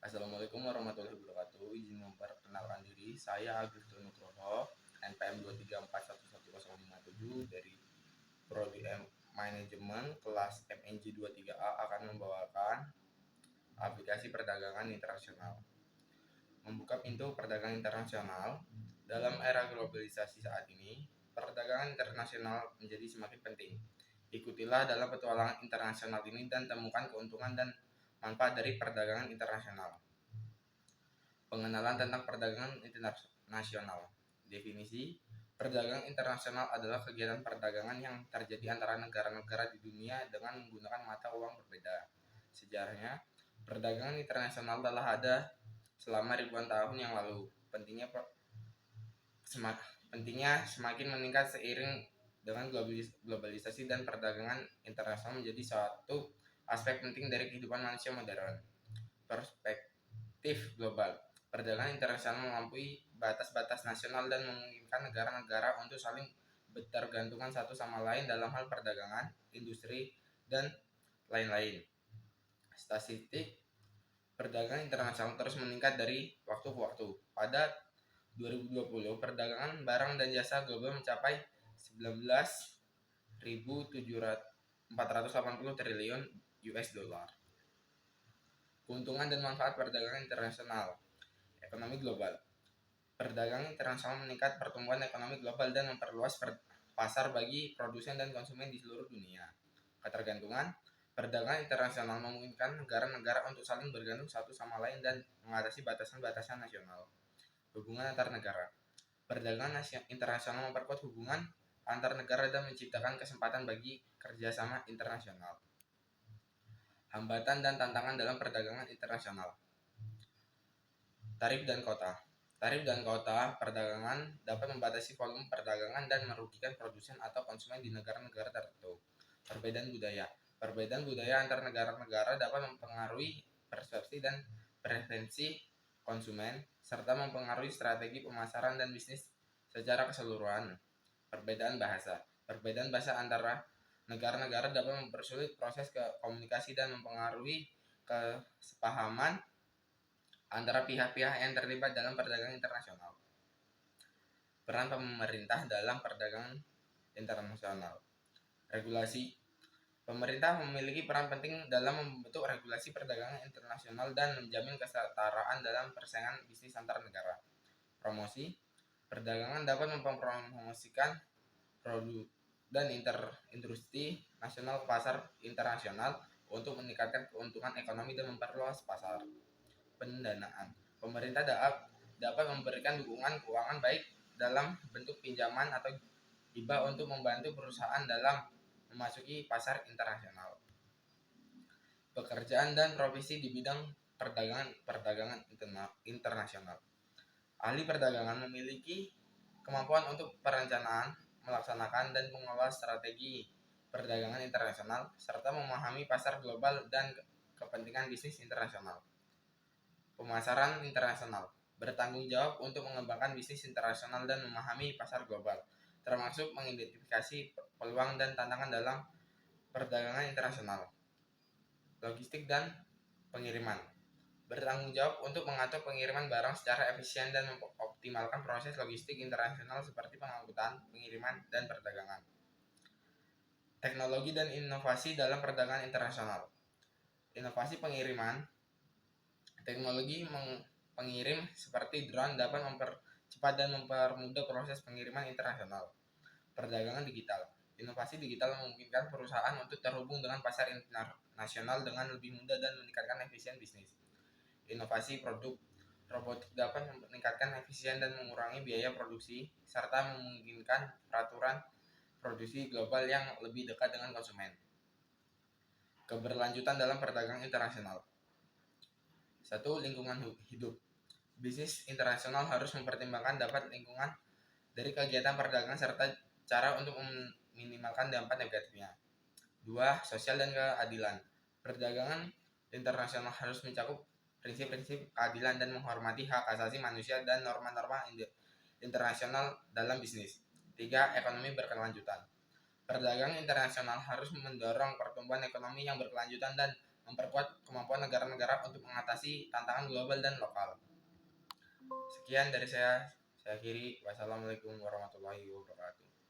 Assalamualaikum warahmatullahi wabarakatuh. Izin memperkenalkan diri, saya Agus Nugroho, NPM 2341157 dari Prodi Manajemen kelas MNG 23A akan membawakan aplikasi perdagangan internasional. Membuka pintu perdagangan internasional. Dalam era globalisasi saat ini, perdagangan internasional menjadi semakin penting. Ikutilah dalam petualangan internasional ini dan temukan keuntungan dan manfaat dari perdagangan internasional. Pengenalan tentang perdagangan internasional. Definisi: perdagangan internasional adalah kegiatan perdagangan yang terjadi antara negara-negara di dunia dengan menggunakan mata uang berbeda. Sejarahnya, perdagangan internasional telah ada selama ribuan tahun yang lalu. Pentingnya semakin meningkat seiring dengan globalisasi dan perdagangan internasional menjadi suatu aspek penting dari kehidupan manusia modern. Perspektif global. Perdagangan internasional melampaui batas-batas nasional dan memungkinkan negara-negara untuk saling bergantungan satu sama lain dalam hal perdagangan, industri, dan lain-lain. Statistik perdagangan internasional terus meningkat dari waktu ke waktu. Pada 2020, perdagangan barang dan jasa global mencapai 19.480 triliun US dollar. Keuntungan dan manfaat perdagangan internasional. Ekonomi global. Perdagangan internasional meningkat pertumbuhan ekonomi global dan memperluas pasar bagi produsen dan konsumen di seluruh dunia. Ketergantungan. Perdagangan internasional memungkinkan negara-negara untuk saling bergantung satu sama lain dan mengatasi batasan-batasan nasional. Hubungan antar negara. Perdagangan internasional memperkuat hubungan antar negara dan menciptakan kesempatan bagi kerjasama internasional. Hambatan dan tantangan dalam perdagangan internasional. Tarif dan kota. Tarif dan kota perdagangan dapat membatasi volume perdagangan dan merugikan produsen atau konsumen di negara-negara tertentu. Perbedaan budaya. Perbedaan budaya antar negara-negara dapat mempengaruhi persepsi dan preferensi konsumen serta mempengaruhi strategi pemasaran dan bisnis secara keseluruhan. Perbedaan bahasa. Perbedaan bahasa antara negara-negara dapat mempersulit proses komunikasi dan mempengaruhi kesepahaman antara pihak-pihak yang terlibat dalam perdagangan internasional. Peran pemerintah dalam perdagangan internasional. Regulasi. Pemerintah memiliki peran penting dalam membentuk regulasi perdagangan internasional dan menjamin kesetaraan dalam persaingan bisnis antar negara. Promosi. Perdagangan dapat mempromosikan produk dan industri nasional ke pasar internasional untuk meningkatkan keuntungan ekonomi dan memperluas pasar. Pendanaan. Pemerintah dapat memberikan dukungan keuangan baik dalam bentuk pinjaman atau hibah untuk membantu perusahaan dalam memasuki pasar internasional. Pekerjaan dan profesi di bidang perdagangan internasional. Ahli perdagangan memiliki kemampuan untuk perencanaan, melaksanakan dan mengelola strategi perdagangan internasional serta memahami pasar global dan kepentingan bisnis internasional. Pemasaran internasional. Bertanggung jawab untuk mengembangkan bisnis internasional dan memahami pasar global, termasuk mengidentifikasi peluang dan tantangan dalam perdagangan internasional. Logistik dan pengiriman. Bertanggung jawab untuk mengatur pengiriman barang secara efisien dan mengoptimalkan proses logistik internasional seperti pengangkutan, pengiriman, dan perdagangan. Teknologi dan inovasi dalam perdagangan internasional. Inovasi pengiriman. Teknologi pengirim seperti drone dapat mempercepat dan mempermudah proses pengiriman internasional. Perdagangan digital. Inovasi digital memungkinkan perusahaan untuk terhubung dengan pasar internasional dengan lebih mudah dan meningkatkan efisien bisnis. Inovasi produk. Robotik dapat meningkatkan efisien dan mengurangi biaya produksi serta memungkinkan peraturan produksi global yang lebih dekat dengan konsumen. Keberlanjutan dalam perdagangan internasional. 1. Lingkungan hidup. Bisnis internasional harus mempertimbangkan dampak lingkungan dari kegiatan perdagangan serta cara untuk meminimalkan dampak negatifnya. 2. Sosial dan keadilan. Perdagangan internasional harus mencakup prinsip-prinsip keadilan dan menghormati hak asasi manusia dan norma-norma internasional dalam bisnis. 3. Ekonomi berkelanjutan. Perdagangan internasional harus mendorong pertumbuhan ekonomi yang berkelanjutan dan memperkuat kemampuan negara-negara untuk mengatasi tantangan global dan lokal. Sekian dari saya akhiri. Wassalamualaikum warahmatullahi wabarakatuh.